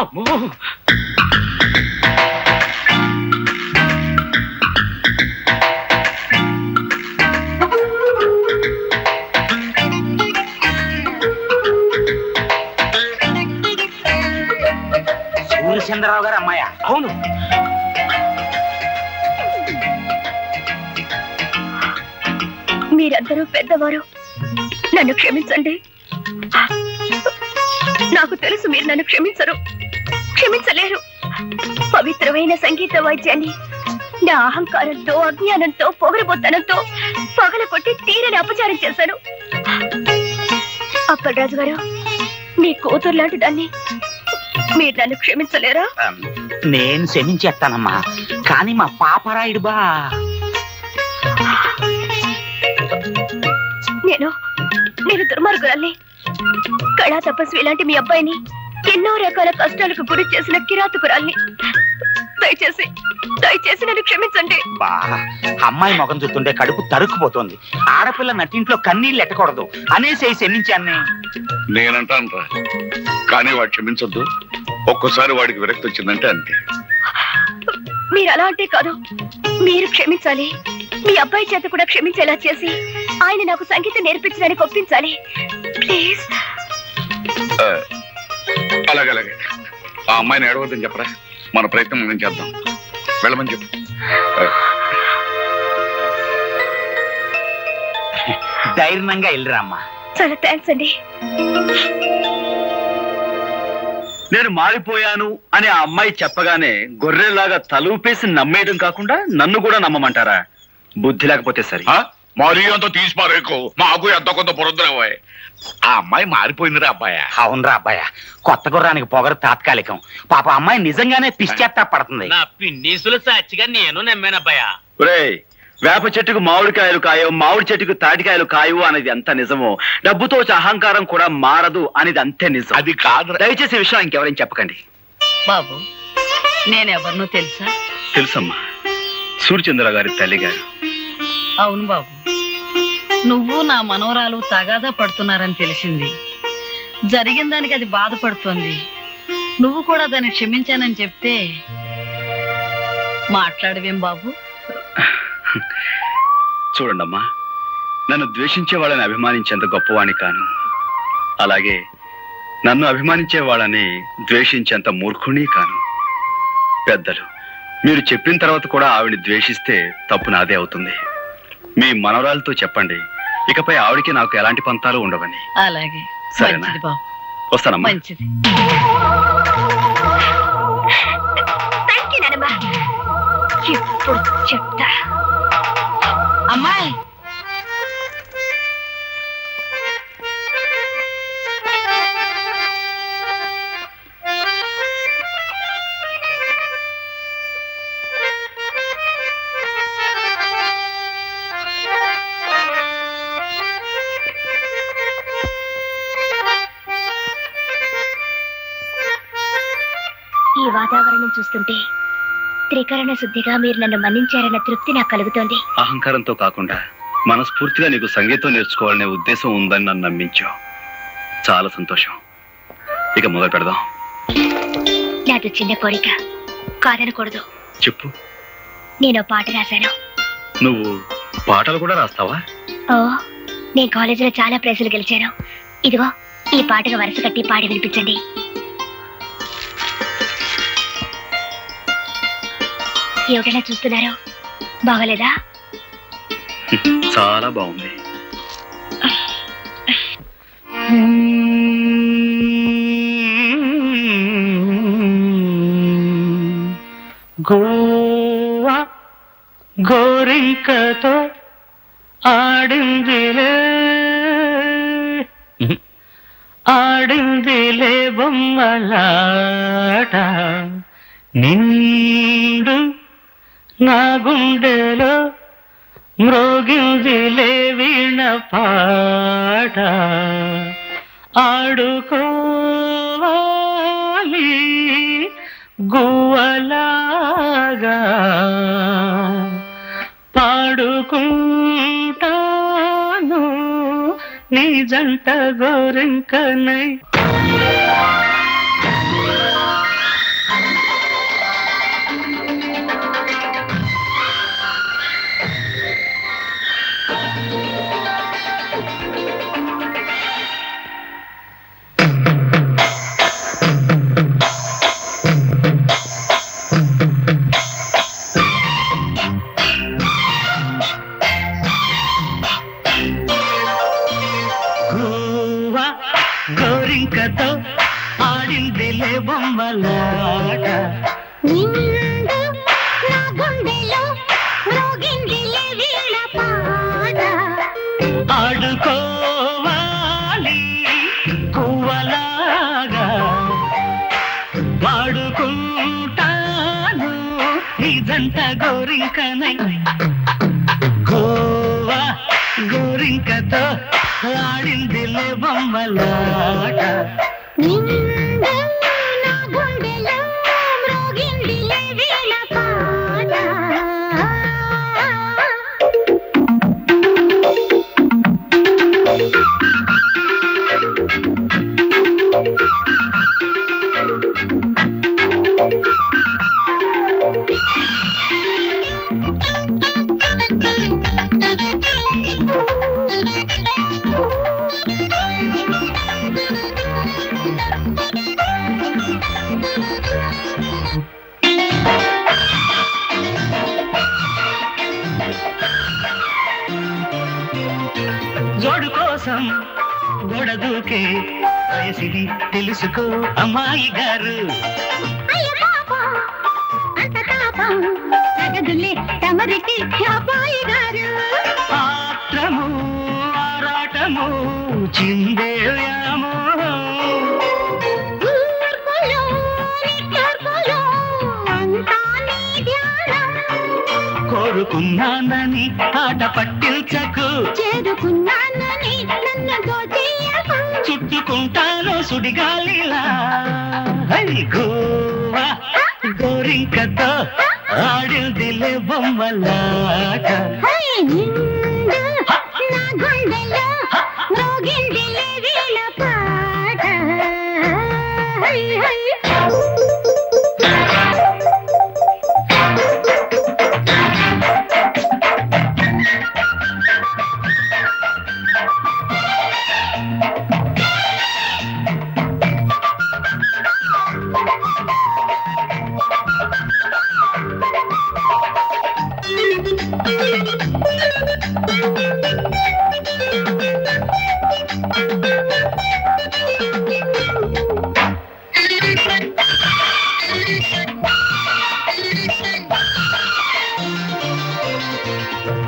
అమ్మో సూర్యచంద్రరావు గారు అమ్మాయా? అవును. మీరందరూ పెద్దవారు, నన్ను క్షమించండి. నాకు తెలుసు మీరు నన్ను క్షమించలేరు. పవిత్రమైన సంగీత వాద్యాన్ని నా అహంకారంతో, అజ్ఞానంతో, పొగరబోత్తనంతో పగలకొట్టి తీరని అపచారం చేశాను. అప్పలరాజు గారు, మీ కూతురు లాంటి దాన్ని మీరు నన్ను క్షమించలేరా? నేను క్షమించేస్తానమ్మా, కానీ మా పాపరాయుడు బా నేను దుర్మార్గురాల్ని. కళా తపస్వి ఇలాంటి మీ అబ్బాయిని ఎన్నో రకాల కష్టాలకు గురి చేసిన కిరాతకురాల్ని. దయచేసి నన్ను క్షమించండి. బా, అమ్మాయి ముఖం చూస్తుంటే కడుపు తరుక్కుపోతోంది. ఆడపిల్ల నటింట్లో కన్నీళ్ళు ఎట్టకూడదు అనేసి క్షమించాన్ని. నేనంటాను రా, కానీ వాడు క్షమించొద్దు. ఒక్కోసారి వాడికి విరక్తి వచ్చిందంటే అంతే. మీరు అలా అంటే కాదు, మీరు క్షమించాలి. మీ అబ్బాయి చేత కూడా క్షమించేలా చేసి ఆయన నాకు సంగీతం నేర్పించడానికి ఒప్పించాలి. ప్లీజ్. అలాగే ఆ అమ్మాయిని ఏడవద్దని చెప్పరా. మన ప్రయత్నం మనం చేద్దాం. వెళ్ళమని చెప్పు. ధైర్యంగా వెళ్ళిరామ్మా. చాలా థ్యాంక్స్ అండి. నేను మారిపోయాను అని ఆ అమ్మాయి చెప్పగానే గొర్రెలాగా తలూపేసి నమ్మేయడం కాకుండా నన్ను కూడా నమ్మమంటారా? బుద్ధి లేకపోతే సరే. మరీ అంత తీసి పారేకు, మాకు ఎంత కొంత పొరద్దురావా. ఆ అమ్మాయి మారిపోయిందిరా అబ్బాయ. అవునరా అబ్బాయ, కొత్త గుర్రానికి పొగరు తాత్కాలికం. పాప అమ్మాయి నిజంగానే పిచ్చేత్తా పడుతుంది. నా పిన్నీసులు సాక్షిగా నేను నమ్మానబ్బాయా. ఒరేయ్, వేప చెట్టుకు మామిడికాయలు కాయవు, మామిడి చెట్టుకు తాటికాయలు కాయవు అనేది ఎంత నిజమో, డబ్బుతో వచ్చే అహంకారం కూడా మారదు అనేది అంతే నిజం. అది కాదు. దయచేసి విషయం ఇంకెవరైనా చెప్పకండి. బాబు, నేనెవరినో తెలుసా? తెలుసమ్మా, సూర్యచంద్ర గారి తల్లి గారు. అవును బాబు, నువ్వు నా మనవరాలు తగాదా పడుతున్నారని తెలిసింది. జరిగిన దానికి అది బాధపడుతోంది. నువ్వు కూడా దాన్ని క్షమించానని చెప్తే మాట్లాడవేం బాబు? చూడండమ్మా, నన్ను ద్వేషించే వాళ్ళని అభిమానించేంత గొప్పవాణ్ణి కాను, అలాగే నన్ను అభిమానించే వాళ్ళని ద్వేషించేంత మూర్ఖుని కాను. పెద్దలు మీరు చెప్పిన తర్వాత కూడా ఆవిడ్ని ద్వేషిస్తే తప్పు నాదే అవుతుంది. మీ మనవరాలతో చెప్పండి, ఇకపై ఆవిడికి నాకు ఎలాంటి పంతాలు ఉండవని. అలాగే. సరేనా? మంచిది బాబు. వస్తానమ్మా. మంచిది. ఇప్పుడు చెప్తా. అమ్మాయి, ఈ వాతావరణం చూస్తుంటే త్రికరణ శుద్ధిగా మీరు నన్ను మన్నించారన్న తృప్తి నాకు కలుగుతోంది. అహంకారంతో కాకుండా మనస్ఫూర్తిగా నీకు సంగీతం నేర్చుకోవాలనే ఉద్దేశం ఉందని నన్ను నమ్మించావు. చాలా సంతోషం. ఇక మొదలు పెడదాం. నాది చిన్న కోరిక, కాదనకూడదు. చెప్పు. నేను పాట రాశాను. నువ్వు పాటలు కూడా రాస్తావా? ఓ, నేను కాలేజీలో చాలా ప్రైజులు గెలిచాను. ఇదిగో ఈ పాటగా వరుస కట్టి పాడి వినిపించండి. ఏమిటైనా చూస్తున్నారు? బాగలేదా? చాలా బాగుంది. గోవా గోరింకతో ఆడిందిలే బొమ్మలాట, నిండు నా గుండెలో మ్రోగిందిలే వీణ పాట, ఆడుకోవాలి గువ్వలాగా, పాడుకుంటాను నీ జంట గోరింకనై. గోవా గోరింకతో ఆడిందిలే బొమ్మలాట నిండు నా గుండెలో మ్రోగిందిలే వీణ పాట ఆడుకోవాలి కువ్వలాగా వాడుకుంటాను నీ జంట గోరింకనై గోవా గోరింకతో ఆడిందిలే బొమ్మలాట నిండు నా గుండెలో మ్రోగిందిలే వీణ పాట జోడు కోసం గోడ దూకే వయసిది తెలుసుకో అమ్మాయి గారు అయ్య పాపం అంత తాపం నగదులే తమరికి అబ్బాయి గారు ఆత్రము ఆరాటము చిందే వ్యామోహం ఊర్పులో నిట్టూర్పులో అంతా నీ ధ్యానం కోరుకున్నానని ఆట పట్టించకు చేరుకున్నానని నన్ను దోచేయకు చుట్టుకుంటాను సుడిగాలిలా హై గోవా గోరింకతో ఆడిందిలే బొమ్మలాట హై నిండు నా గుండెలో మ్రోగిందిలే వీణ పాట హై హై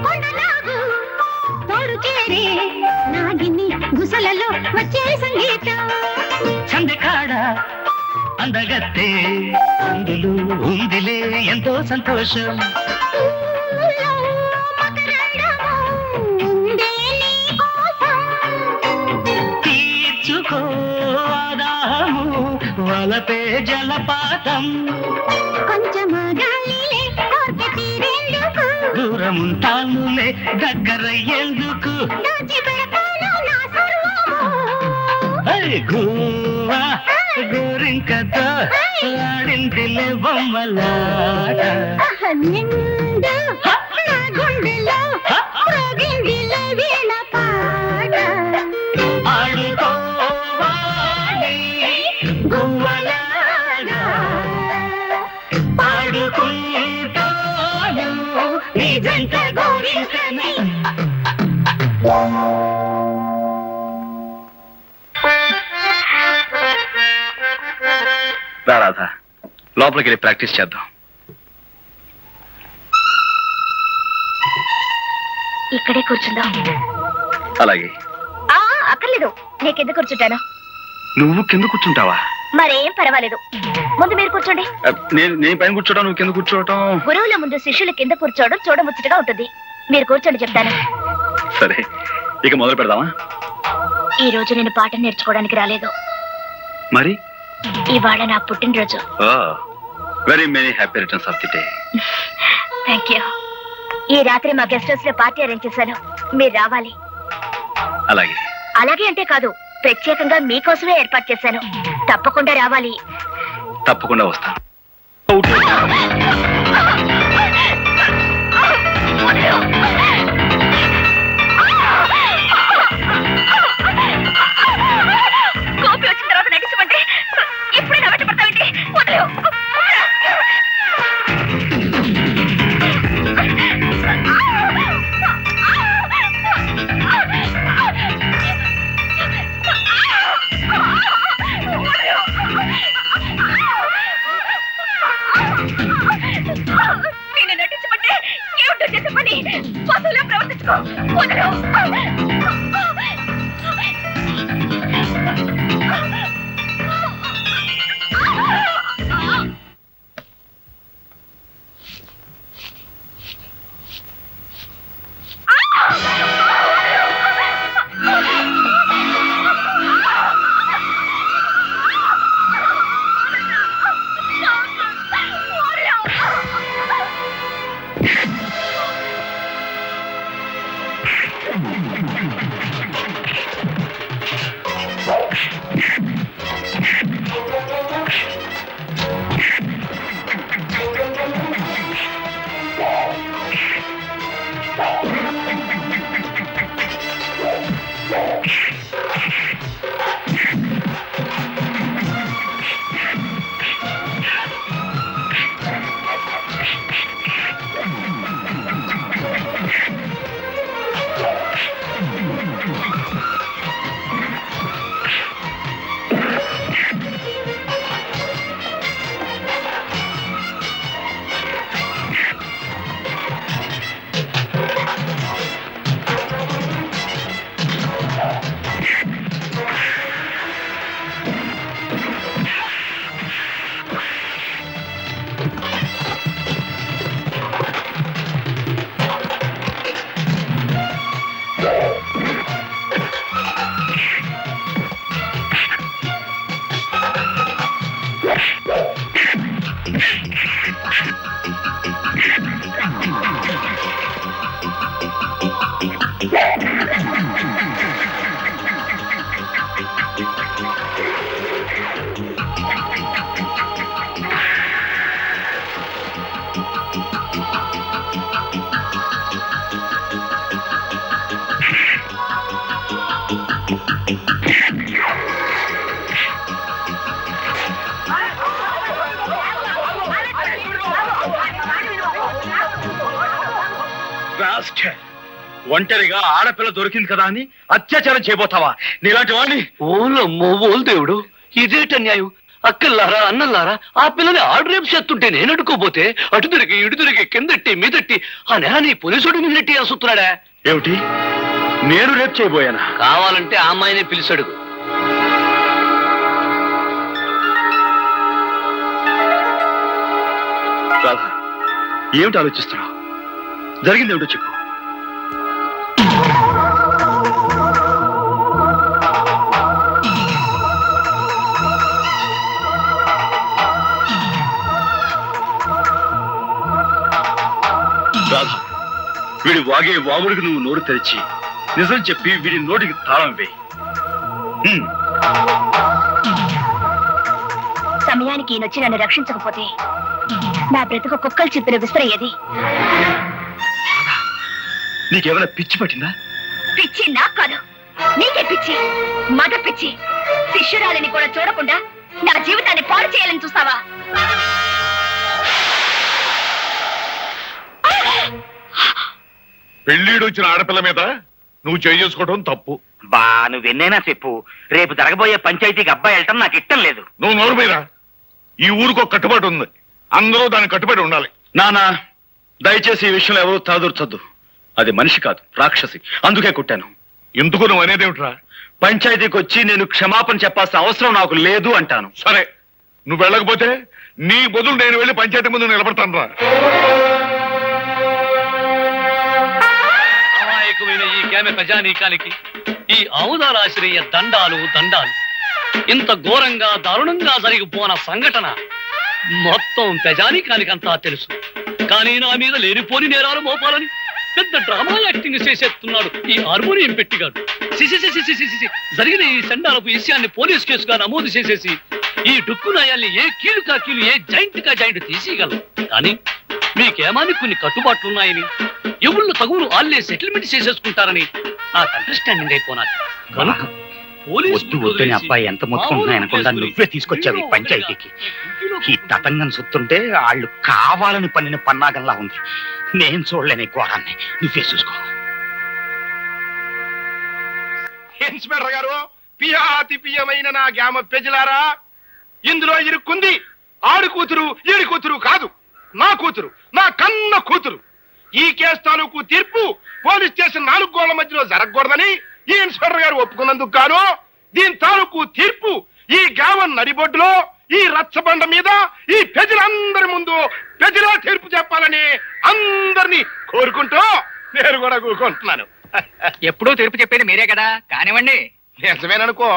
కొండలాగు తోడు చేరే నాగిని గుసలలో వచ్చే సంగీతం సందకాడ అందగత్తే అందులు ఉందిలే ఎంతో సంతోషం ఊళ్ళో మకరందము ఉందే నీ కోసం తీర్చుకో ఆదాము వలపే జలపాతం కొంచెం గాలిలే కోర్కె తీరేందుకు దూరముంటానులే దగ్గరయ్యేందుకు దాచి పెడతాను నా సర్వము హై గోవా గోరింకతో ఆడిందిలే బొమ్మలాట నిండు నా గుండెలో మ్రోగిందిలే వీణ పాట ఆడుకోవాలి గువ్వలాగా పాడుకుంటాను నీ జంట గోరింకనై రాధా లోపలికి వెళ్ళి ప్రాక్టీస్ చేద్దాం. ఇక్కడే కూర్చుందాం అలాగే. అక్కర్లేదు నీకెందుకు కూర్చుంటాను నువ్వు కింద కూర్చుంటావా? మరేం పర్వాలేదు ముందు మీరు కూర్చోండి నేను పైన కూర్చోవడం, నువ్వు కింద కూర్చోవటం. గురువుల ముందు శిష్యులు కింద కూర్చోవడం చూడముచ్చటగా ఉంటుంది. మీరు కూర్చోండి చెప్తాను. సరే, ఇక మొదలు పెడదామా? ఈ రోజు నేను పాఠం నేర్చుకోవడానికి రాలేదు. మరి ఇవాళ నా పుట్టినరోజు. Very many happy returns of the day. Thank you. ఈ రాత్రి మా గెస్ట్ హౌస్ లో పార్టీ అరేంజ్ చేశాను. మీరు రావాలి. అలాగే. అలాగే అంటే కాదు, ప్రత్యేకంగా మీకోసమే ఏర్పాటు చేశాను. తప్పకుండా రావాలి. తప్పకుండా వస్తాను. కోపి వచ్చిన తర్వాత నటించమంటే ఇప్పుడే నవ్వట పడతావండి. వదిలేవు. ఒంటరిగా ఆడపిల్ల దొరికింది కదా అని అత్యాచారం చేయబోతావా? నీలాంటి వాడిని ఓలమ్మో ఓలు దేవుడు, ఇదేట న్యాయం? అక్కల్లారా అన్నల్లారా, ఆ పిల్లని ఆడు రేపు చేస్తుంటే నేను అడుకోపోతే అటు తిరిగి ఇటు తిరిగి కిందట్టి మీదట్టి ఆ నేల నీ పోలీసుడి మీద నెట్టి అసుతున్నాడా? ఏమిటి, నేను రేపు చేయబోయానా? కావాలంటే ఆ అమ్మాయినే పిలిచాడు. రాధా, ఏమిటి ఆలోచిస్తున్నావు? జరిగింది ఏమిటో చెప్పు. రాధా, వీడి వాగే వాగుడికి నువ్వు నోరు తెరిచి నిజం చెప్పి వీడి నోటికి తాళం వేయి. సమయానికి ఈయనొచ్చి నన్ను రక్షించకపోతే నా బ్రతుకు కుక్కలు చెప్పిన విసిరయ్యేది. నీకేమైనా పిచ్చి పట్టిందా? పిచ్చి నాకు కాదు, నీకే పిచ్చి, మత పిచ్చి. శిష్యురాలిని కూడా చూడకుండా నా జీవితాన్ని పాడు చేయాలని చూస్తావా? పెళ్లిడు వచ్చిన ఆడపిల్ల మీద నువ్వు చేసుకోవడం తప్పు. బా నువ్వెన్నైనా చెప్పు, రేపు జరగబోయే పంచాయతీకి అబ్బాయి వెళ్ళటం నాకు ఇష్టం లేదు. నువ్వు నోరు మీద. ఈ ఊరికి ఒక కట్టుబాటు ఉంది, అందరూ దానికి కట్టుబడి ఉండాలి. నానా, దయచేసి ఈ విషయంలో ఎవరూ తలదూర్చొద్దు. అది మనిషి కాదు, రాక్షసి. అందుకే కొట్టాను. ఎందుకు నువ్వు అనేదేమిట్రా? పంచాయతీకి వచ్చి నేను క్షమాపణ చెప్పాల్సిన అవసరం నాకు లేదు అంటాను. సరే, నువ్వు వెళ్ళకపోతే నీ బదులు నేను వెళ్ళి పంచాయతీ ముందు నిలబడతాను రా. అమాయకమైన ఈ కేమె ప్రజానీకానికి ఈ ఆముదారాశ్రయ దండాలు దండాలు. ఇంత ఘోరంగా దారుణంగా జరిగిపోన సంఘటన మొత్తం ప్రజానీకానికంతా తెలుసు. కానీ నా మీద లేనిపోని నేరాలు మోపాలని పెద్ద డ్రామా యాక్టింగ్ చేసేస్తున్నాడు ఈ హార్మోనియం పెట్టిగాడు. జరిగిన ఈ సండాలపు విషయాన్ని పోలీస్ కేసుగా నమోదు చేసేసి ఈ డుక్కు నాయాల్ని ఏ కీలు కా కీలు, ఏ జాయింట్ కా జాయింట్ తీసేయగలం. కానీ మీకేమాని కొన్ని కట్టుబాట్లున్నాయని, ఎవళ్ళు తగులు ఆళ్లే సెటిల్మెంట్ చేసేసుకుంటారని నాకు అండర్స్టాండింగ్ అయిపోనాది. కనుక వద్దు వద్దని అబ్బాయి ఎంత మొత్తం ఉన్నాయనకుండా నువ్వే తీసుకొచ్చావు ఈ పంచాయతీకి. ఈ తతంగం సుత్తుంటే వాళ్ళు కావాలని పన్నిన పన్నాగంలా ఉంది. నేను చూడలేని ఘోరాన్ని, నువ్వే చూసుకో. ఇన్స్పెక్టర్ గారు, పియాతి పియమైన నా గ్రామ ప్రజలారా, ఇందులో ఇరుక్కుంది ఆడు కూతురు ఈడి కూతురు కాదు, నా కూతురు, నా కన్న కూతురు. ఈ కేసు తాలూకు తీర్పు పోలీస్ స్టేషన్ 4 గోళ్ల మధ్యలో జరగకూడదని ఈ ఇన్స్పెక్టర్ గారు ఒప్పుకున్నందుకు గాను దీని తాలూకు తీర్పు ఈ గ్రామం నడిబొడ్డులో ఈ రచ్చబండ మీద ఈ ప్రజలందరి ముందు ప్రజలే తీర్పు చెప్పాలని అందరినీ కోరుకుంటూ నేను కూడా కూరుకుంటున్నాను. ఎప్పుడూ తీర్పు చెప్పేది మీరే కదా, కానివ్వండి. నిజమేననుకో,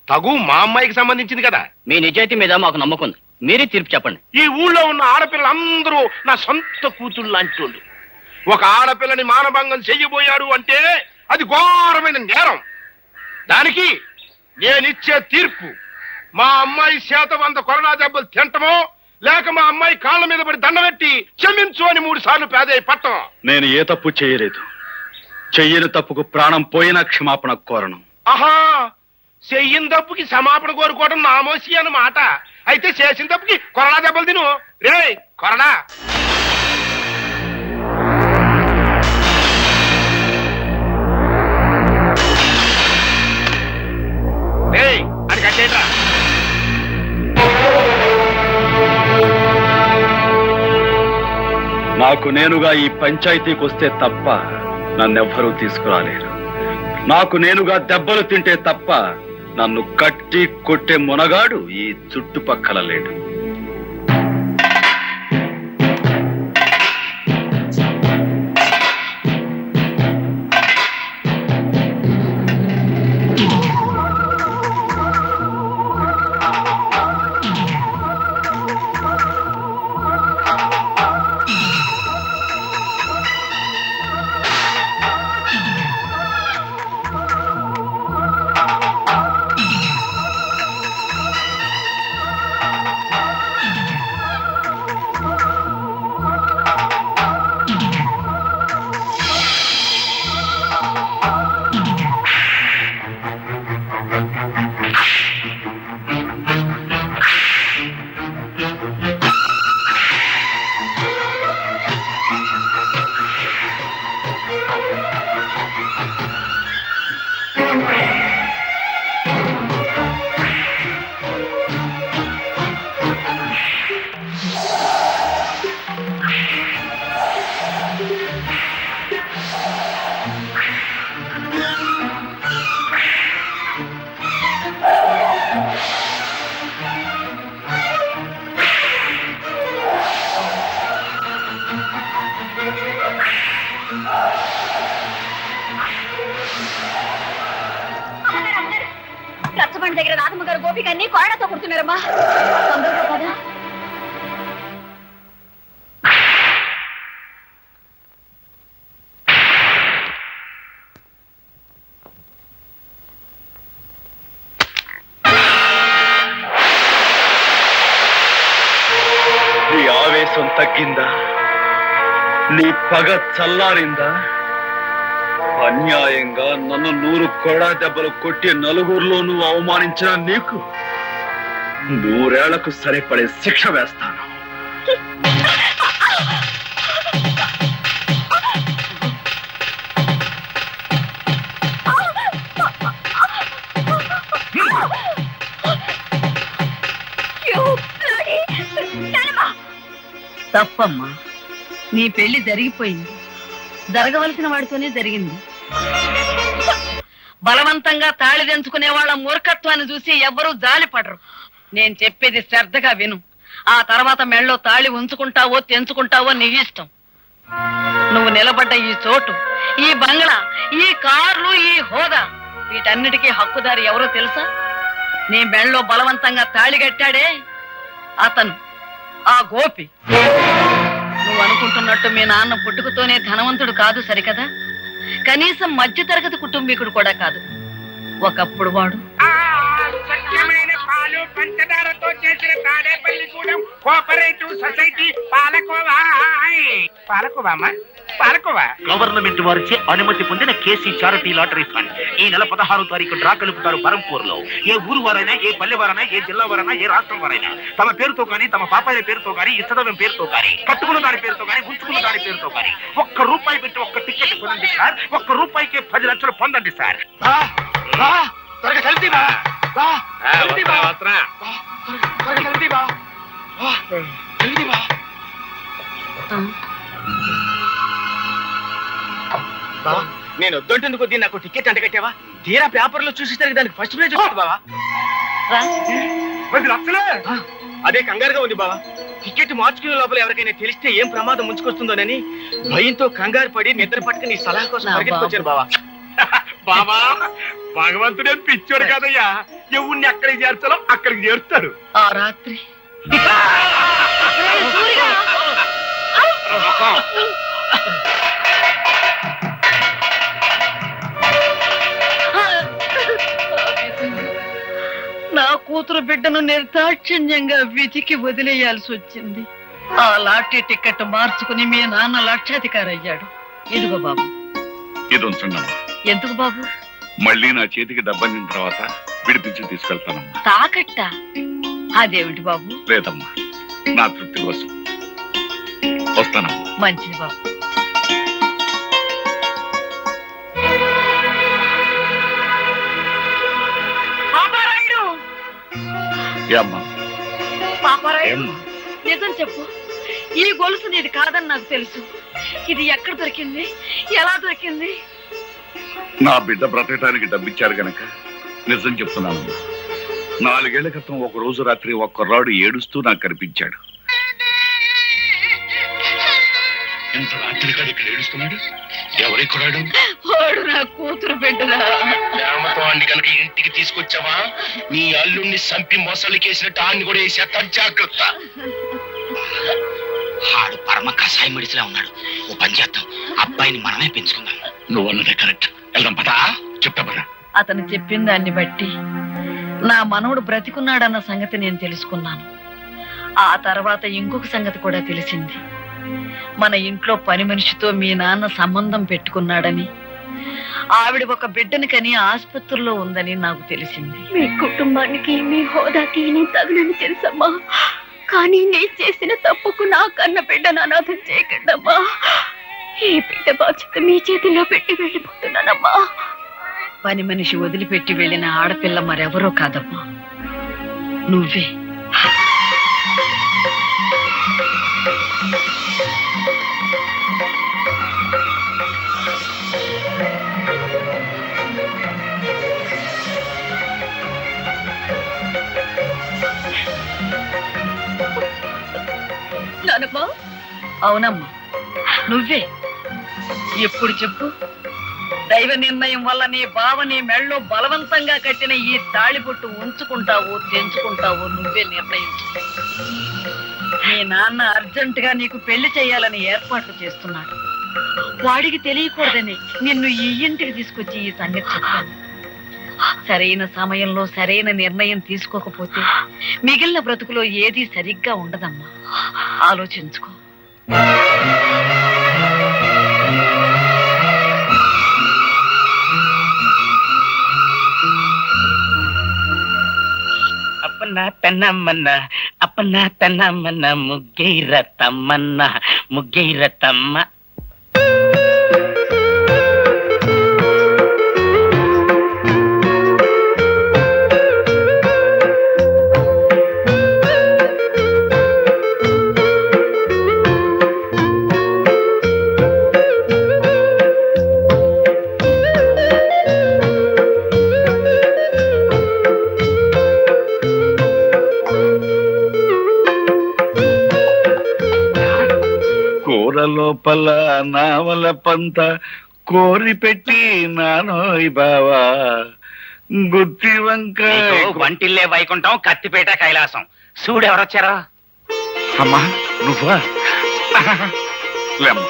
తగు మా అమ్మాయికి సంబంధించింది కదా. మీ నిజాయితీ మీద మాకు నమ్మకం ఉంది, మీరే తీర్పు చెప్పండి. ఈ ఊళ్ళో ఉన్న ఆడపిల్లలందరూ నా సొంత కూతుళ్ళు లాంటి వాళ్ళు. ఒక ఆడపిల్లని మానభంగం చెయ్యబోయారు అంటే అది ఘోరమైన నేరం. దానికి నేనిచ్చే తీర్పు మా అమ్మాయి చేత 100 కొరడా దెబ్బలు తింటమో, లేక మా అమ్మాయి కాళ్ళ మీద పడి దండబెట్టి క్షమించు అని 3 సార్లు పేదయ్య పట్టం. నేను ఏ తప్పు చేయలేదు. చెయ్యని తప్పుకు ప్రాణం పోయినా క్షమాపణ కోరను. ఆహా, చెయ్యిన తప్పుకి క్షమాపణ కోరుకోవడం నామోసి అన్నమాట. అయితే చేసిన తప్పుకి కొరడా దెబ్బలు తిను. రే కొరడా. అది కట్టేట్రా. నాకు నేనుగా ఈ పంచాయతీకి వస్తే తప్ప నన్నెవ్వరూ తీసుకురాలేరు. నాకు నేనుగా దెబ్బలు తింటే తప్ప నన్ను కట్టి కొట్టే మునగాడు ఈ చుట్టుపక్కల లేడు. చింతామణి దగ్గర రాధమ్మ గారు గోపికన్ని కోడతో కుడుతున్నారమ్మా. తొందరగా కదా. నీ ఆవేశం తగ్గిందా? నీ పగ చల్లారిందా? అన్యాయంగా నన్ను 100 కొడా దెబ్బలు కొట్టి నలుగురిలో నువ్వు అవమానించిన నీకు 100 ఏళ్లకు సరిపడే శిక్ష వేస్తాను. తప్పమ్మా, నీ పెళ్లి జరిగిపోయింది. జరగవలసిన వాడితోనే జరిగింది. బలవంతంగా తాళి తెంచుకునే వాళ్ళ మూర్ఖత్వాన్ని చూసి ఎవ్వరూ జాలిపడరు. నేను చెప్పేది శ్రద్ధగా విను. ఆ తర్వాత మెళ్ళో తాళి ఉంచుకుంటావో తెంచుకుంటావో నీ ఇష్టం. నువ్వు నిలబడ్డ ఈ చోటు, ఈ బంగ్లా, ఈ కార్లు, ఈ హోదా, వీటన్నిటికీ హక్కుదారి ఎవరో తెలుసా? నీ మెళ్ళో బలవంతంగా తాళి కట్టాడే అతను, ఆ గోపి. నువ్వు అనుకుంటున్నట్టు మీ నాన్న పుట్టుకతోనే ధనవంతుడు కాదు సరికదా? కనీసం మధ్యతరగతి కుటుంబీకుడు కూడా కాదు. ఒకప్పుడు వాడు స్వచ్ఛమైన పాలు పంచదారతో చేసిన Tadepalligudem cooperative society palkova. Palkova palkova government వారిచే అనుమతి పొందిన కేసీ చారిటీ లాటరీ ఫండ్ ఈ నెల 16వ తారీఖు డ్రా కలుపుతారు బరంపూర్ లో. ఏ ఊరు వారైనా, ఏ పల్లె వారైనా, ఏ జిల్లా వారైనా, ఏ రాష్ట్రం వారైనా తమ పేరుతో కానీ, తమ పాపాయ పేరుతో కానీ, ఇష్టదైవం పేరుతో కానీ, కట్టుకున్న దాని పేరుతో కానీ, ఉంచుకున్న దాని పేరుతో కానీ ₹1 పెట్టి ఒక్క టికెట్ కొనండి సార్. ₹1కే 10 లక్షలు పొందండి సార్. నేను వద్దంటుంది కొద్దీ నాకు టికెట్ అంట కట్టావా? తీరా పేపర్లో చూసేసరికి దానికి ఫస్ట్ ప్రైజ్ వస్తుంది బావా. 10 లక్షలే? అదే కంగారుగా ఉంది బావా. టికెట్ మార్చుకునే లోపల ఎవరికైనా తెలిస్తే ఏం ప్రమాదం ముంచుకొస్తుందోనని భయంతో కంగారు పడి నిద్ర పట్టుకుని నీ సలహా కోసం పరిగెత్తుకొచ్చాను బావా. బాబా, భగవంతుడే పిచ్చోడు కాదయ్యా. ఎవరిని ఎక్కడికి చేర్చాలో అక్కడికి చేరుతాడు. ఆ రాత్రి నా కూతురు బిడ్డను నిర్దాక్షిణ్యంగా విధికి వదిలేయాల్సి వచ్చింది. ఆ లాటరీ టికెట్ మార్చుకుని మీ నాన్న లక్షాధికారి అయ్యాడు. ఇదిగో బాబు. ఇది ఉంచండమ్మా. ఎందుకు బాబు? మళ్ళీ నా చేతికి డబ్బందిన తర్వాత విడిపించి తీసుకెళ్తానమ్మా. తాకట్ట? అదేమిటి బాబు? లేదమ్మా, నా తృప్తి కోసం. వస్తానమ్మా. మంచిది బాబు. అమ్మా, పాపారాయుడు, నిజం చెప్పు. ఈ గొలుసు నీది కాదని నాకు తెలుసు. ఇది ఎక్కడ దొరికింది? ఎలా దొరికింది? నా బిడ్డ బ్రతకటానికి డబ్బిచ్చారు గనక నిజం చెప్తున్నానమ్మా. 4 ఏళ్ల క్రితం ఒక రోజు రాత్రి ఒక కుర్రాడు ఏడుస్తూ నాకు కనిపించాడు. ఎంత రాత్రి కాదు ఇక్కడ ఏడుస్తున్నాడు? ఎవరి కుర్రాడు? వాడు నా కూతురు బిడ్డరా. ప్రేమతో అన్ని కనుక ఇంటికి తీసుకొచ్చావా, నీ అల్లుణ్ణి సంపి మొసలికేసినట్టు ఆన్ని కూడా వేసేస్తా. జాగ్రత్త. ఆడు పరమ కషాయ మడిసిలా ఉన్నాడు. ఓ పని చేద్దాం, అబ్బాయిని మనమే పెంచుకుందాం. నువ్వు అన్నదే కరెక్ట్. వెళ్దాం పదా. చెప్తా పదా. అతను చెప్పిన దాన్ని బట్టి నా మనవడు బ్రతికున్నాడన్న సంగతి నేను తెలుసుకున్నాను. ఆ తర్వాత ఇంకొక సంగతి కూడా తెలిసింది. మన ఇంట్లో పని మనిషితో మీ నాన్న సంబంధం పెట్టుకున్నాడని, ఆవిడ ఒక బిడ్డని కని ఆసుపత్రిలో ఉందని నాకు తెలిసింది. మీ కుటుంబానికి, మీ హోదాకి నేను తగినని తెలుసమ్మా. కానీ నేను చేసిన తప్పుకు నా కన్న బిడ్డను అనాథం చేయకండమ్మా. ఈ బిడ్డ బాధ్యత మీ చేతిలో పెట్టి వెళ్ళిపోతున్నానమ్మా. పని మనిషి వదిలిపెట్టి వెళ్ళిన ఆడపిల్ల మరెవరో కాదమ్మా, నువ్వే. అవునమ్మా, నువ్వే. ఎప్పుడు చెప్పు? దైవ నిర్ణయం వల్ల నీ బావ నీ మెళ్ళో బలవంతంగా కట్టిన ఈ తాళిబొట్టు ఉంచుకుంటావో తెంచుకుంటావో నువ్వే నిర్ణయించు. మీ నాన్న అర్జెంట్ గా నీకు పెళ్లి చేయాలని ఏర్పాట్లు చేస్తున్నాడు. వాడికి తెలియకూడదని నిన్ను ఈ ఇంటికి తీసుకొచ్చి ఈ సంగతి చెప్పాను. సరైన సమయంలో సరైన నిర్ణయం తీసుకోకపోతే మిగిలిన బ్రతుకులో ఏదీ సరిగ్గా ఉండదమ్మా. ఆలోచించుకో. అప్పన్న తన్నమ్మన్న అప్పన్న తన్నమ్మన్న ముగ్గైర తమ్మన్న ముగ్గైర తమ్మ. లోపల నావల పంత కోరి పెట్టి నానోయ్ బావా గుత్తి వంకాయ వంటిల్లే వైకుంఠం కత్తిపేట కైలాసం. చూడు ఎవరొచ్చారో. అమ్మా నువ్వా? లేమ్మా.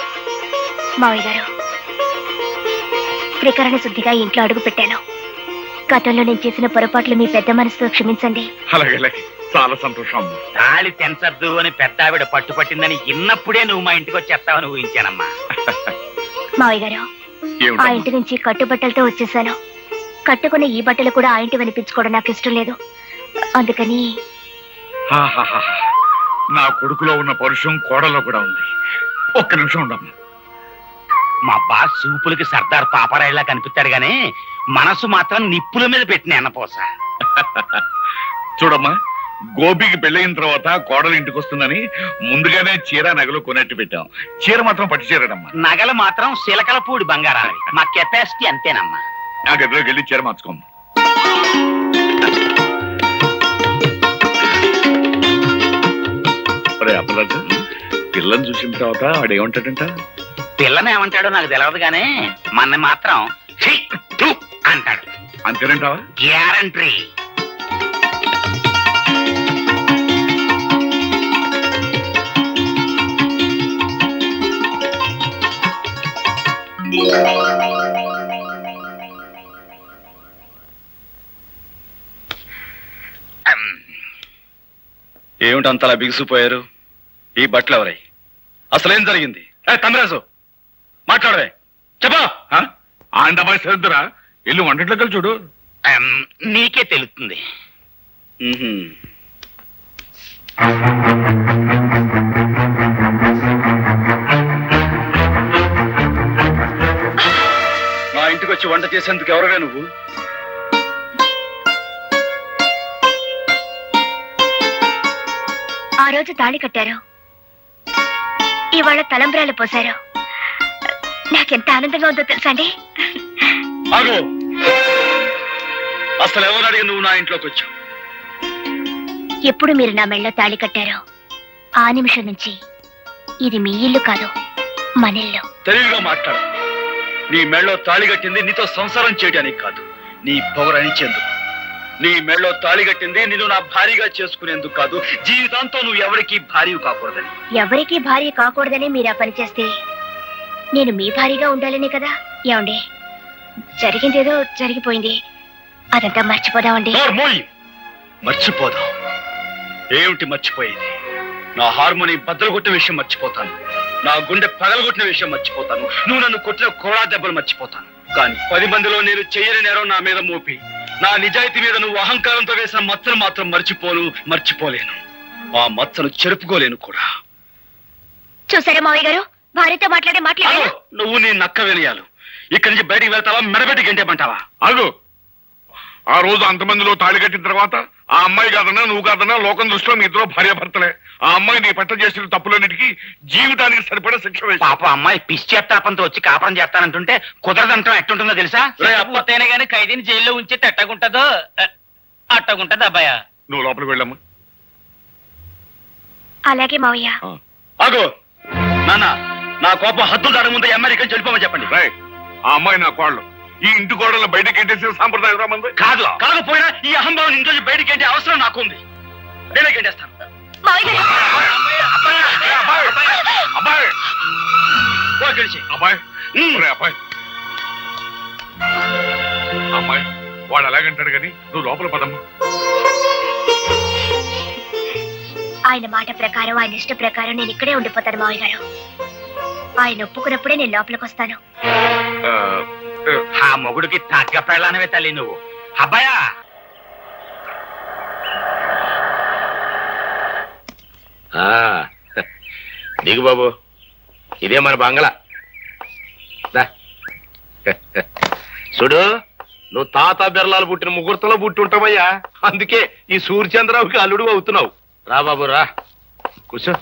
మావయ్య గారు, త్రికరణ శుద్ధిగా ఇంట్లో అడుగు పెట్టాను. గతంలో నేను చేసిన పొరపాట్లు మీ పెద్ద మనసుతో క్షమించండి. అలాగే చాలా సంతోషం. తాళి తెంచద్దు అని పెద్ద ఆవిడ పట్టుపట్టిందని ఇన్నప్పుడే నువ్వు మా ఇంటికి వచ్చేస్తావని ఊహించానమ్మా. మావయ్య గారు, ఆ ఇంటి నుంచి కట్టుబట్టలతో వచ్చేసాను. కట్టుకున్న ఈ బట్టలు కూడా ఆ ఇంటి వినిపించుకోవడం నాకు ఇష్టం లేదు. అందుకని నా కొడుకులో ఉన్న పరుషం కోడలో కూడా ఉంది. ఒక్క నిమిషం ఉండమ్మా. మా బాస్ సూపులకి సర్దార్ పాపరాయిలా కనిపిస్తాడు గానీ మనసు మాత్రం నిప్పుల మీద పెట్టిన ఎన్నపోస. చూడమ్మా, గోపికి పెళ్ళయిన తర్వాత కోడలు ఇంటికి వస్తుందని ముందుగానే చీర నగలు కొనట్టు పెట్టాం. చీర మాత్రం పట్టు చీరడమ్మా. నగలు మాత్రం శిలకలపూడి బంగారాలి. మా కెపాసిటీ అంతేనమ్మా. నా గదిలోకి వెళ్ళి చీర మార్చుకోమ్మా. అప్పలాజు, పిల్లని చూసిన తర్వాత వాడు ఏమంటాడంట? పిల్లని ఏమంటాడో నాకు తెలియదు గానీ మన మాత్రం ఛీ, థు అంటాడు. అంతేనంటావా? గ్యారంటీ. ఏమిటి అంతలా బిగుసిపోయారు? ఈ బట్టలు ఎవరై? అసలేం జరిగింది? తమరాజు మాట్లాడవే, చెప్పా. ఆండమాయి సరిద్దురా, ఇల్లు వంటట్లకి చూడు. నీకే తెలుస్తుంది. మా ఇంటికి వచ్చి వంట చేసేందుకు ఎవరవే నువ్వు? ఆ రోజు తాళి కట్టారు, ఇవాళ తలంబ్రాలు పోశారు. నాకెంత ఆనందంగా ఉందో తెలుసా అండి. ఆగు. అసలు ఎవరు అడిగి నువ్వు నా ఇంట్లోకి వచ్చావు? ఎప్పుడు మీరు నా మెళ్ళలో తాళి కట్టారో ఆ నిమిషం నుంచి ఇది మీ ఇల్లు కాదు, మన ఇల్లు. తెలివిగా మాట్లాడు. నీ మెళ్ళో తాళి కట్టింది నీతో సంసారం చేయడానికి కాదు, నీ పొగరనిచ్చేందుకు. నీ మెళ్ళో తాళి కట్టింది నిన్ను నా భార్యగా చేసుకునేందుకు కాదు, జీవితాంతో నువ్వు ఎవరికి భార్య కాకూడదని. ఎవరికి భార్య కాకూడదని మీరు ఆ పని చేస్తే నేను మీ భార్యగా ఉండాలనే కదా. ఏమండి, జరిగిందేదో జరిగిపోయింది, అదంతా మర్చిపోదామండి. మర్చిపోదాం? ఏమిటి మర్చిపోయేది? నా హార్మోని బద్దలు కొట్టిన విషయం మర్చిపోతాను, నా గుండె పగలగొట్టిన విషయం మర్చిపోతాను, నువ్వు నన్ను కొట్టిన కోడా దెబ్బలు మర్చిపోతాను. కానీ 10 మందిలో నేను చెయ్యని నేరం నా మీద మోపి నా నిజాయితీ మీద నువ్వు అహంకారంతో వేసిన మచ్చను మాత్రం మర్చిపోలేను. ఆ మచ్చను చెరుపుకోలేను కూడా. చూసారా మావయ్య గారు, భార్యతో మాట్లాడారు. నువ్వు నీ నక్క వినయాలు. ఇక్కడి నుంచి బయటికి వెళ్తావా, మెడబెట్టి గంటేమంటావా? అగు, ఆ రోజు అంతమందిలో తాళి కట్టిన తర్వాత ఆ అమ్మాయి కాదన్నా నువ్వు కాదన్నా లోకం దృష్టిలో మీ ఇద్దరు భార్యాభర్తలే. ఆ అమ్మాయి నీ పట్ల చేసిన తప్పులన్నిటికీ జీవితానికి సరిపడే శిక్ష వేసి. పాప అమ్మాయి పిచ్చేత్తాపంతో వచ్చి కాపురం చేస్తానంటుంటే కుదరదంటాం ఎట్టుంటుందో తెలుసా? అప్పతేనే గానీ ఖైదీని జైల్లో ఉంచి ఎట్టగుంటదో అట్టగుంటది అబ్బాయ. నువ్వు లోపలికి వెళ్ళమ్మా. అలాగే మావయ్య. ఆగో నాన్న, నా కోపం హద్దులు దాని ముందు అమెరికన్ చెడిపోమని చెప్పండి. ఆ అమ్మాయి నా కోళ్ళు, ఈ ఇంటి గోడలను బయటకి ఎట్టేసిన సాంప్రదాయం రా మంది. కాదు, కాకపోయినా ఈ అహంభావం ఇంట్లో బయటికి ఏంటి అవసరం నాకుంది. నేనే గెంటేస్తాను. అబ్బాయి పో గెలిచి. అబ్బాయి ఒరే అబ్బాయి అమ్మాయి వాడు అలాగంటాడు కానీ నువ్వు లోపల పదమ్మా. ఆయన మాట ప్రకారం, ఆయన ఇష్ట ప్రకారం నేను ఇక్కడే ఉండిపోతాను మావయ్య గారు. ఆయన ఒప్పుకున్నప్పుడే నేను లోపలికి వస్తాను. ఆ మొగుడికి తగ్గ పెళ్ళానవే తల్లి నువ్వు. అబ్బాయా దిగు బాబు, ఇదే మన బంగ్లా. చూడు, నువ్వు తాత బిర్లాలు పుట్టిన ముహూర్తంలో పుట్టి ఉంటావయ్యా. అందుకే ఈ సూర్యచంద్రరావుకి అల్లుడు అవుతున్నావు. రా బాబు రా, కూర్చో.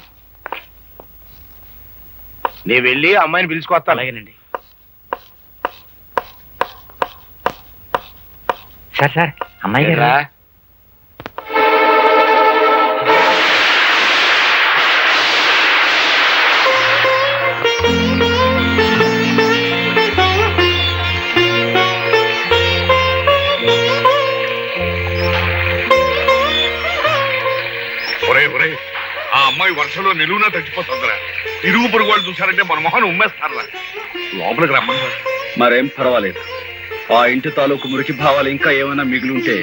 నీ వెళ్ళి అమ్మాయిని పిలుచుకొస్తా. అలాగేనండి. సార్ అమ్మాయి గారు. ఒరే ఒరే, ఆ అమ్మాయి వర్షంలో నిలువునా తగ్గిపోతుందిరా. ఇరుగు పొరుగు వాళ్ళు చూసారంటే మన మొహాన్ని ఉమ్మేస్తారా. లోపలికి రమ్మన్నా. మరేం పర్వాలేదు. ఆ ఇంటి తాలూకు మురికి భావాలు ఇంకా ఏమైనా మిగిలింటే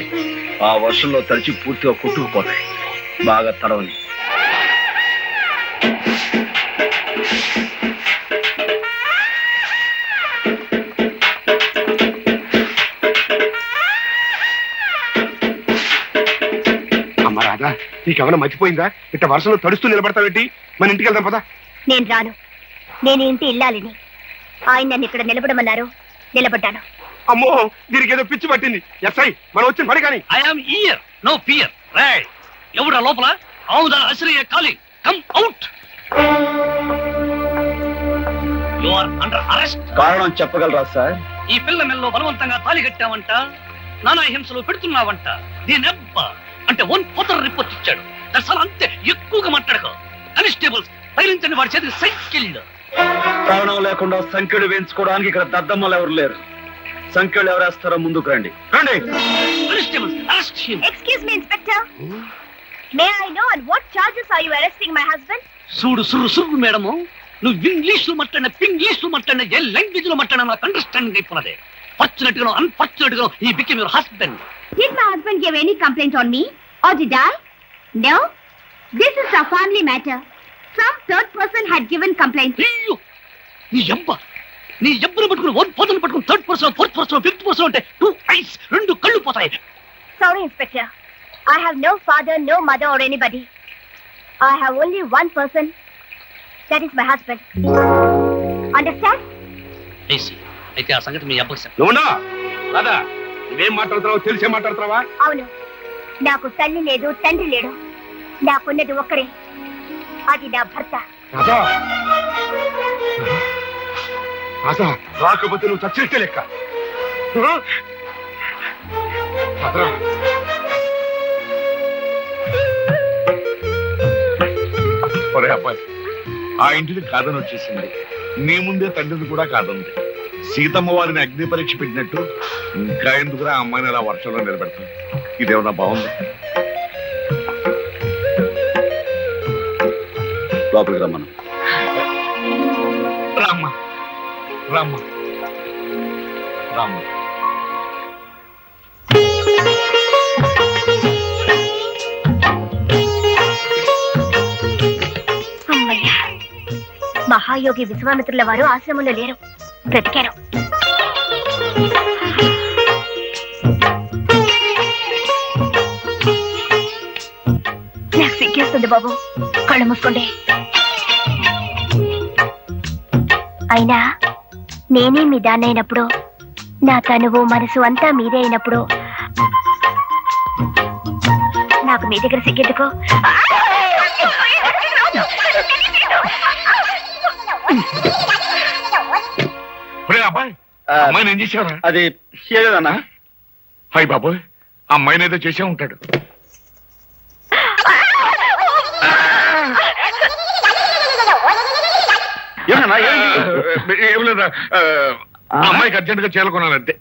ఆ వర్షంలో తడిచి పూర్తిగా కొట్టుకుపోతాయి. బాగా తడవని. అమ్మ రాదా, నీకేమైనా మర్చిపోయిందా? ఇట్ట వర్షంలో తడుస్తూ నిలబడతావేంటి? మన ఇంటికి వెళ్దాం పదా. నేను రాను. నేను ఇంటి ఇల్లాలిని. ఆయన నన్ను ఇక్కడ నిలబడమన్నారు, నిలబడ్డాను. అమ్మో, దీనికి ఏదో పిచ్చి పట్టింది. ఎస్ఐ, మనం వచ్చిన పని కానీ. I'm here, no fear. రేయ్, ఎవరా లోపల? ఆముదాల ఆశ్రయ calling, come out. You are under arrest. కారణం చెప్పగలరా సార్? ఈ పిల్ల మెల్లో బలవంతంగా తాళి కట్టావంట, నానా హింసలు పెడుతున్నావంట. దీనెబ్బ అంటే వన్ ఫోటోర్ రిపోర్ట్ ఇచ్చాడు. దర్శనం అంతే, ఎక్కువగా మాట్లాడకు. కానిస్టేబుల్స్ తగిలించండి వాడి చేతికి సైకిల్. కారణం లేకుండా సంఖ్యలు వేయించుకోవడానికి ఇక్కడ దద్దమ్మలు ఎవరు లేరు. సంఖ్యలు ఎవరేస్తారో ముందుకు రండి. రండి. Constables arrest him. Excuse me inspector. May I know on what charges are you arresting my husband? చూడు సుర్రు మేడము, నువ్వు ఇంగ్లీష్ లో మాట్లాడిన, పింగ్లీష్ లో మాట్లాడిన, ఏ లాంగ్వేజ్ లో మాట్లాడినా నాకు అండర్స్టాండింగ్ అయిపోయినదే. ఫార్చునేట్ గా అన్ఫార్చునేట్ గా he became your husband. Did my husband give any complaint on me? Or did I? No. This is a family matter. Some third person had given complaint. అయ్యో, నీ ఎబ్బను పట్టుకుని one person పట్టుకుని third person, fourth person, fifth person అంటే 2 ice, 2 కళ్ళు పోతాయి. Sorry, Inspector. I have no father, no mother or anybody. I have only one person. That is my husband. Understand? అయితే ఆ సంగతి మీ అబ్బకి చెప్పు. నువ్వునా రాదా, నువ్వేం మాట్లాడుతున్నావు? తెలిసే మాట్లాడుతున్నావా? అవును, నాకు తల్లి లేదు, తండ్రి లేడు. నాకున్నది ఒక్కరే, అది నా భర్త. రాధా, రాధా, రాకపోతే నువ్వు చచ్చినట్టే లెక్క. రాధా, ఒరే అబ్బాయి, ఆ ఇంటిని కాదని వచ్చేసింది. నీ ముందే తండ్రిని కూడా కాదంది. సీతమ్మ వారిని అగ్ని పరీక్ష పెట్టినట్టు ఇంకా ఎందుకురా ఆ అమ్మాయిని అలా వర్షంలో నిలబెడతాం? ఇదేమన్నా బాగుంది? లోపలికి రమ్మను. రామ్మ రామ్మ రామ్మ. అమ్మయ్యా, మహాయోగి విశ్వామిత్రుల వారు ఆశ్రమంలో లేరు, బ్రతికారు. నాకు సిగ్గేస్తుంది బాబు, కళ్ళు మూసుకోండి. అయినా నేనే మీ దాన్నైనప్పుడు, నా తనువు మనసు అంతా మీదే అయినప్పుడు నాకు మీ దగ్గర సిగ్గెందుకు? అబ్బాయి, అమ్మాయిని ఏం చేసావరా? అది ఏదన్నా? హాయ్ బాబోయ్, అమ్మాయిని ఏదో చేసే ఉంటాడు. ఏం లేదా, అమ్మాయికి అర్జెంట్ గా చేరుకున్నానంతే.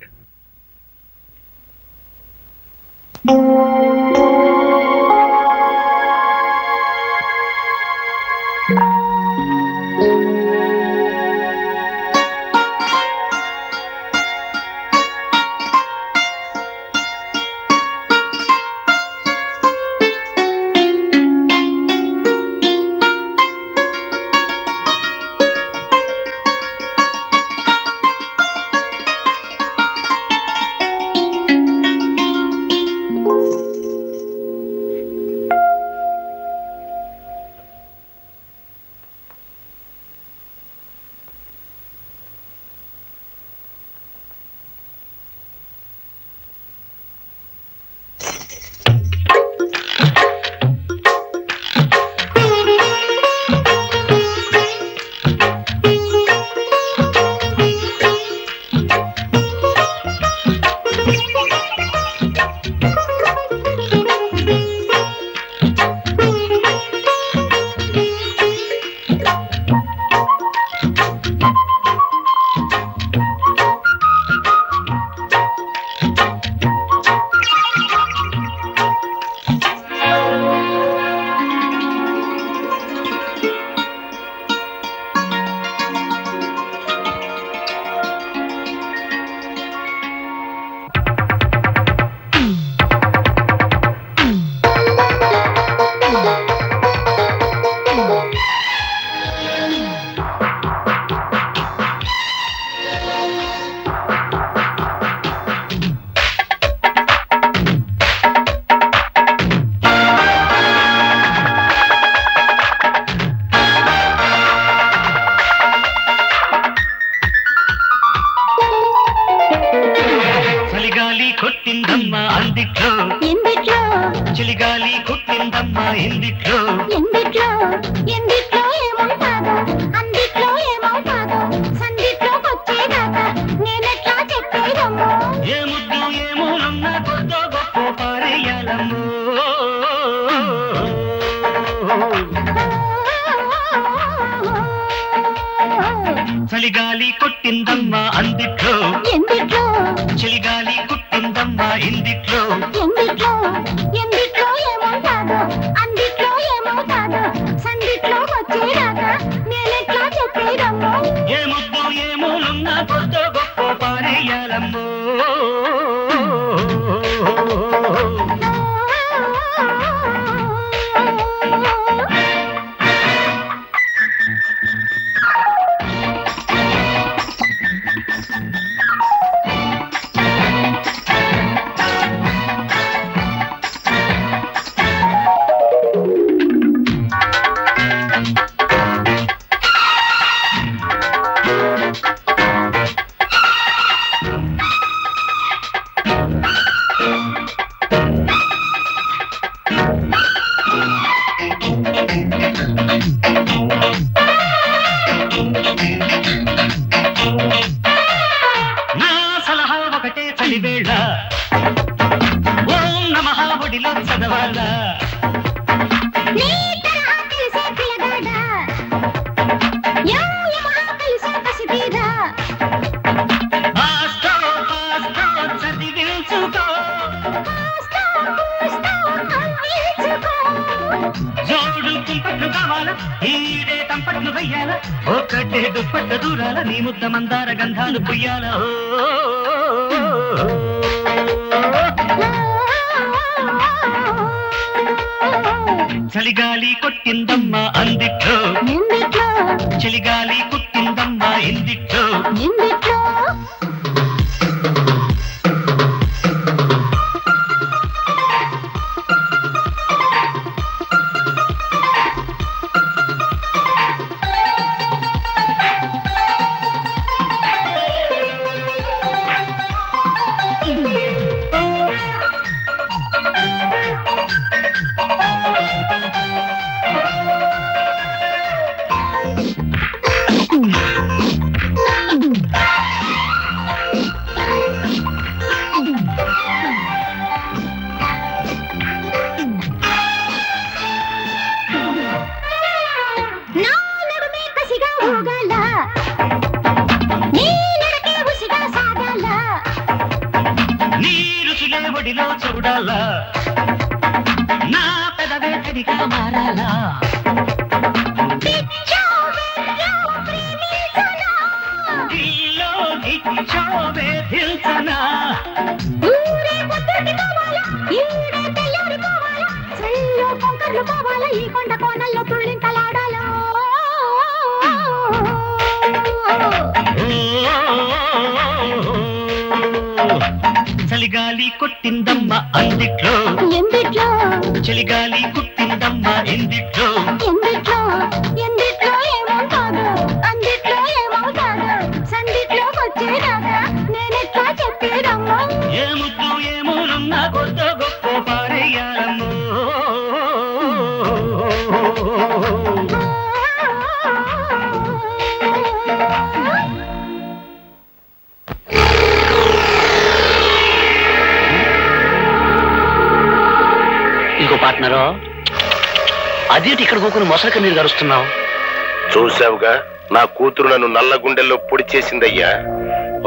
చలిగాలి కొట్టిందమ్మా అందిట్లో ఎందుట్లో చలిగాలి కొట్టిందమ్మా ఇందిట్లో ఎందుట్లో ఎందుట్లో ఏమవుతాదో అందిట్లో ఏమవుతాదో సందిట్లో వచ్చేదాకా నేనెట్లా చెప్పేదమ్మో ఏ ముద్దు ఏ మూలున్నా కొద్దో గొప్ప పారేయాలమ్మో నా సలహా ఒకటే చలివేళ ఓం నమః ఒడిలో చదవాల నీ తరహా తెలిసే పిల్లగాడ యమహా కలిసే పసిబీద ఆస్తో పాస్తో చదివించుకో కాస్తో కూస్తో అందించుకో జోడు కుంపట్లు కావాల ఈడే తంపట్లు వెయ్యాల ఒకటే దుప్పట్ల దూరాల నీ ముద్ద మందార గంధాలు పుయ్యాల చలిగాలి కొట్టిందమ్మా అందిట్లో ఎందుట్లో చలిగాలి కొట్టిందమ్మా ఇందిట్లో ఎందుట్లో నా పెదవే తడిగా మారాలా ఇల్లో ఇచ్చోవే దిల్సనా ఈ కొండ కోనల్లో తుళ్ళింతలాడాలో చలిగాలి కొట్టిందమ్మ అందిట్లో ఎందిట్లో చలిగాలి కుట్టిందమ్మ ఎందిట్లో ఎందిట్లో ఎందిట్లో ఏమవుతాడు అందిట్లో ఏమవుతాడు సందిట్లో వచ్చేదాకా నేనెట్లా చెప్పేదమ్మా ఏ ముద్దు ఏ మూలున్నా కొత్త గొప్ప పారేయాలమ్మో ఇంకో పార్ట్నరు అదేంటి ఇక్కడ కూకుని మొసలి నీరు గరుస్తున్నావు? చూసావుగా నా కూతురు నన్ను నల్ల గుండెల్లో పొడి చేసిందయ్యా.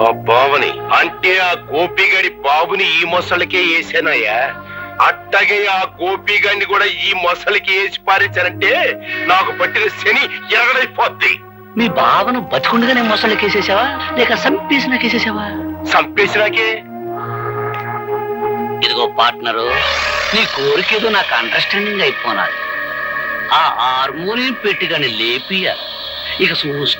ఆ బావని అంటే ఆ గోపిగాడి బాబుని ఈ మొసలికే వేసానయ్యా. అట్టగే ఆ గోపిగాడిని కూడా ఈ మొసలికి వేసి పారేశానంటే నాకు పట్టిన శని ఎరగడైపోద్ది. మీ బావను బతికుండగానే మొసళ్ళకేసేసావా లేక సంపేసినాకేసేసావా? చంపేసినాకే. ఇదిగో పార్ట్నరు, నీ కోరికేదో నాకు అండర్స్టాండింగ్ అయిపోనాది. ఆ హార్మోనియం పెట్టి కానీ లేపియాలి. ఇక చూసుకో.